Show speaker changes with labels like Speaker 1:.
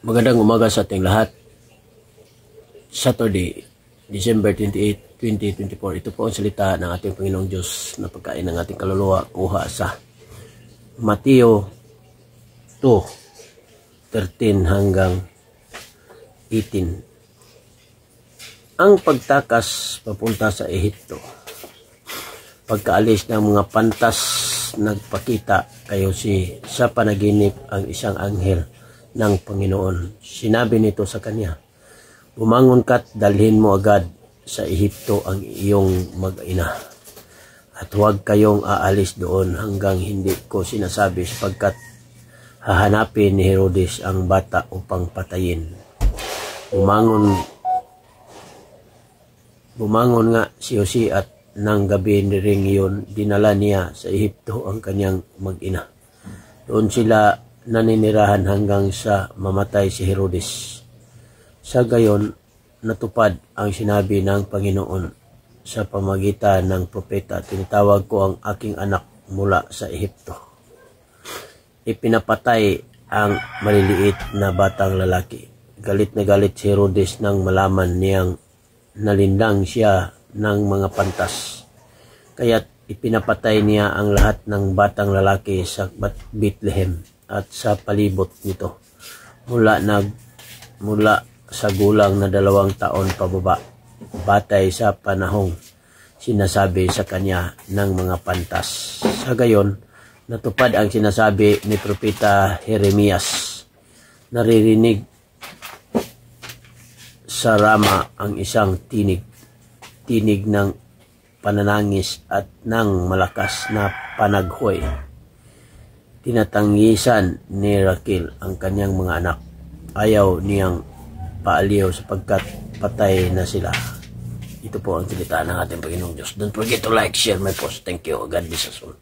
Speaker 1: Magandang umaga sa ating lahat. Saturday, December 28, 2024. Ito po ang salita ng ating Panginoong Diyos na pagkain ng ating kaluluwa kuha sa Mateo 2:13 hanggang 18. Ang pagtakas papunta sa Ehipto. Pagkaalis ng mga pantas, nagpakita kayo sa panaginip ang isang anghel ng Panginoon. Sinabi nito sa kanya, "Bumangon ka't dalhin mo agad sa Ehipto ang iyong mag-ina. At huwag kayong aalis doon hanggang hindi ko sinasabi, sapagkat hahanapin ni Herodes ang bata upang patayin." Bumangon nga si Jose at nang gabi ring iyon, dinala niya sa Ehipto ang kanyang mag-ina. Doon sila naninirahan hanggang sa mamatay si Herodes. Sa gayon, natupad ang sinabi ng Panginoon sa pamagitan ng propeta, "Tinatawag ko ang aking anak mula sa Ehipto." Ipinapatay ang maliliit na batang lalaki. Galit na galit si Herodes nang malaman niyang nalindang siya ng mga pantas. Kaya't ipinapatay niya ang lahat ng batang lalaki sa Bethlehem at sa palibot nito, mula sa gulang na 2 taon pababa, batay sa panahong sinasabi sa kanya ng mga pantas. Sa gayon, natupad ang sinasabi ni Propeta Jeremias. Naririnig sa Rama ang isang tinig ng pananangis at ng malakas na panaghoy. Tinatanggisan ni Raquel ang kanyang mga anak. Ayaw niyang paaliw sapagkat patay na sila. Ito po ang salita ng ating Panginoong Diyos. Don't forget to like, share my post. Thank you. God bless us all.